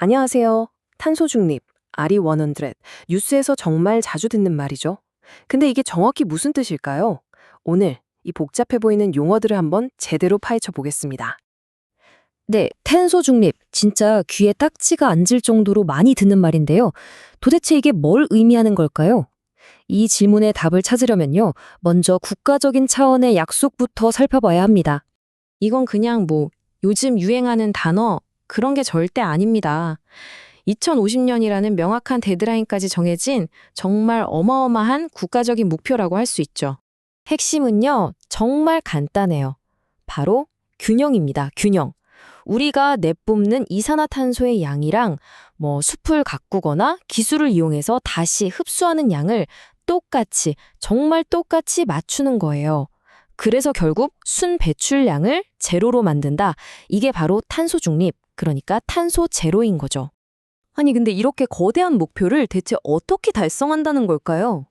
안녕하세요. 탄소 중립, RE 100. 뉴스에서 정말 자주 듣는 말이죠. 근데 이게 정확히 무슨 뜻일까요? 오늘 이 복잡해 보이는 용어들을 한번 제대로 파헤쳐 보겠습니다. 네, 탄소 중립. 진짜 귀에 딱지가 앉을 정도로 많이 듣는 말인데요. 도대체 이게 뭘 의미하는 걸까요? 이 질문의 답을 찾으려면요. 먼저 국가적인 차원의 약속부터 살펴봐야 합니다. 이건 그냥 요즘 유행하는 단어 그런 게 절대 아닙니다. 2050년이라는 명확한 데드라인까지 정해진 정말 어마어마한 국가적인 목표라고 할 수 있죠. 핵심은요, 정말 간단해요. 바로 균형입니다. 균형. 우리가 내뿜는 이산화탄소의 양이랑 숲을 가꾸거나 기술을 이용해서 다시 흡수하는 양을 똑같이, 정말 똑같이 맞추는 거예요. 그래서 결국 순 배출량을 제로로 만든다. 이게 바로 탄소 중립, 그러니까 탄소 제로인 거죠. 아니, 근데 이렇게 거대한 목표를 대체 어떻게 달성한다는 걸까요?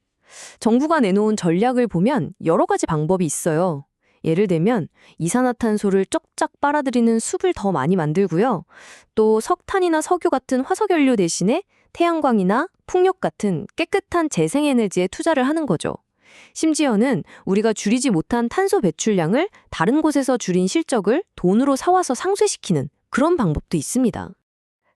정부가 내놓은 전략을 보면 여러 가지 방법이 있어요. 예를 들면 이산화탄소를 쫙쫙 빨아들이는 숲을 더 많이 만들고요. 또 석탄이나 석유 같은 화석연료 대신에 태양광이나 풍력 같은 깨끗한 재생에너지에 투자를 하는 거죠. 심지어는 우리가 줄이지 못한 탄소 배출량을 다른 곳에서 줄인 실적을 돈으로 사와서 상쇄시키는 그런 방법도 있습니다.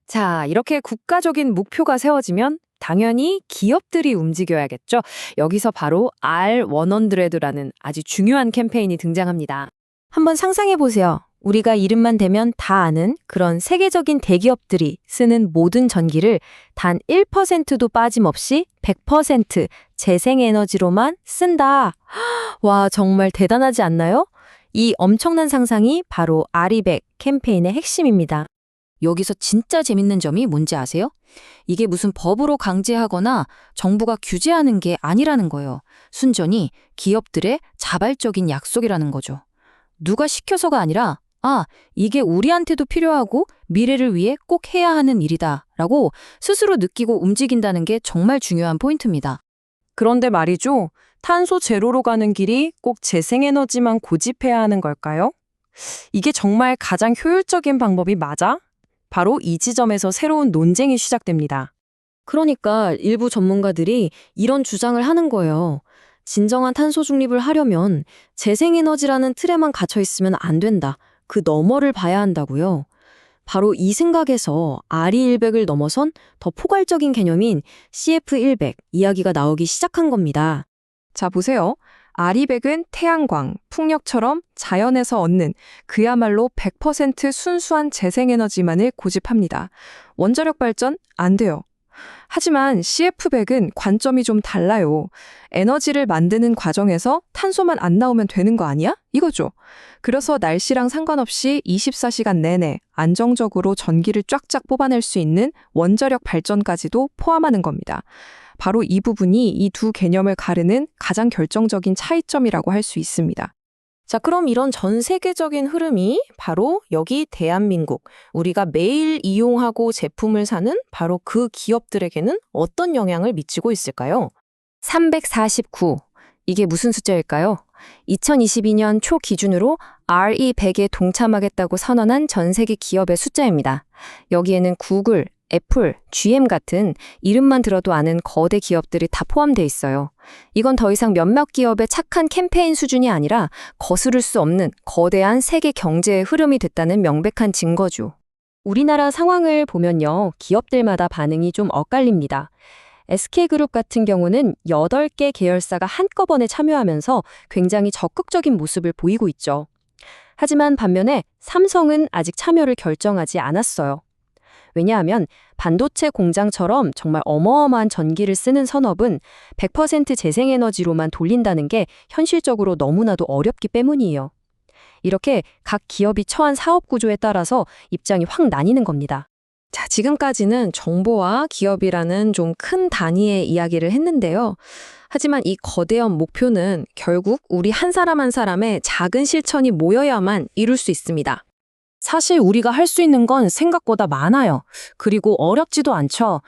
자, 이렇게 국가적인 목표가 세워지면 당연히 기업들이 움직여야겠죠. 여기서 바로 R100라는 아주 중요한 캠페인이 등장합니다. 한번 상상해 보세요. 우리가 이름만 대면 다 아는 그런 세계적인 대기업들이 쓰는 모든 전기를 단 1%도 빠짐없이 100% 재생에너지로만 쓴다. 와, 정말 대단하지 않나요? 이 엄청난 상상이 바로 RE100 캠페인의 핵심입니다. 여기서 진짜 재밌는 점이 뭔지 아세요? 이게 무슨 법으로 강제하거나 정부가 규제하는 게 아니라는 거예요. 순전히 기업들의 자발적인 약속이라는 거죠. 누가 시켜서가 아니라 이게 우리한테도 필요하고 미래를 위해 꼭 해야 하는 일이다 라고 스스로 느끼고 움직인다는 게 정말 중요한 포인트입니다. 그런데 말이죠. 탄소 제로로 가는 길이 꼭 재생에너지만 고집해야 하는 걸까요? 이게 정말 가장 효율적인 방법이 맞아? 바로 이 지점에서 새로운 논쟁이 시작됩니다. 그러니까 일부 전문가들이 이런 주장을 하는 거예요. 진정한 탄소 중립을 하려면 재생에너지라는 틀에만 갇혀 있으면 안 된다. 그 너머를 봐야 한다고요. 바로 이 생각에서 RE100을 넘어선 더 포괄적인 개념인 CF100 이야기가 나오기 시작한 겁니다. 자, 보세요. RE100은 태양광, 풍력처럼 자연에서 얻는 그야말로 100% 순수한 재생에너지만을 고집합니다. 원자력 발전 안 돼요. 하지만 CF100은 관점이 좀 달라요. 에너지를 만드는 과정에서 탄소만 안 나오면 되는 거 아니야? 이거죠. 그래서 날씨랑 상관없이 24시간 내내 안정적으로 전기를 쫙쫙 뽑아낼 수 있는 원자력 발전까지도 포함하는 겁니다. 바로 이 부분이 이 두 개념을 가르는 가장 결정적인 차이점이라고 할 수 있습니다. 자, 그럼 이런 전 세계적인 흐름이 바로 여기 대한민국, 우리가 매일 이용하고 제품을 사는 바로 그 기업들에게는 어떤 영향을 미치고 있을까요? 349. 이게 무슨 숫자일까요? 2022년 초 기준으로 RE100에 동참하겠다고 선언한 전 세계 기업의 숫자입니다. 여기에는 구글, 애플, GM 같은 이름만 들어도 아는 거대 기업들이 다 포함되어 있어요. 이건 더 이상 몇몇 기업의 착한 캠페인 수준이 아니라 거스를 수 없는 거대한 세계 경제의 흐름이 됐다는 명백한 증거죠. 우리나라 상황을 보면요, 기업들마다 반응이 좀 엇갈립니다. SK그룹 같은 경우는 8개 계열사가 한꺼번에 참여하면서 굉장히 적극적인 모습을 보이고 있죠. 하지만 반면에 삼성은 아직 참여를 결정하지 않았어요. 왜냐하면 반도체 공장처럼 정말 어마어마한 전기를 쓰는 산업은 100% 재생에너지로만 돌린다는 게 현실적으로 너무나도 어렵기 때문이에요. 이렇게 각 기업이 처한 사업 구조에 따라서 입장이 확 나뉘는 겁니다. 자, 지금까지는 정보와 기업이라는 좀 큰 단위의 이야기를 했는데요. 하지만 이 거대한 목표는 결국 우리 한 사람 한 사람의 작은 실천이 모여야만 이룰 수 있습니다. 사실 우리가 할 수 있는 건 생각보다 많아요. 그리고 어렵지도 않죠.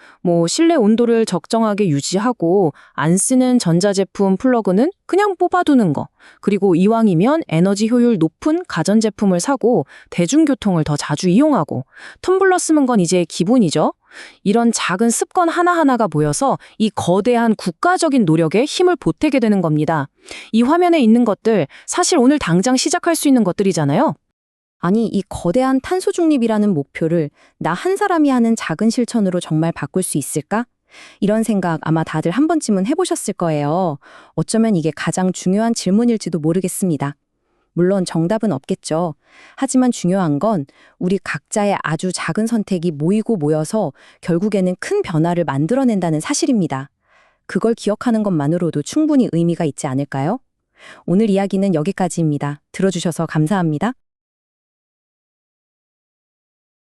실내 온도를 적정하게 유지하고 안 쓰는 전자제품 플러그는 그냥 뽑아두는 거. 그리고 이왕이면 에너지 효율 높은 가전제품을 사고 대중교통을 더 자주 이용하고 텀블러 쓰는 건 이제 기본이죠. 이런 작은 습관 하나하나가 모여서 이 거대한 국가적인 노력에 힘을 보태게 되는 겁니다. 이 화면에 있는 것들 사실 오늘 당장 시작할 수 있는 것들이잖아요. 아니, 이 거대한 탄소 중립이라는 목표를 나 한 사람이 하는 작은 실천으로 정말 바꿀 수 있을까? 이런 생각 아마 다들 한 번쯤은 해보셨을 거예요. 어쩌면 이게 가장 중요한 질문일지도 모르겠습니다. 물론 정답은 없겠죠. 하지만 중요한 건 우리 각자의 아주 작은 선택이 모이고 모여서 결국에는 큰 변화를 만들어낸다는 사실입니다. 그걸 기억하는 것만으로도 충분히 의미가 있지 않을까요? 오늘 이야기는 여기까지입니다. 들어주셔서 감사합니다.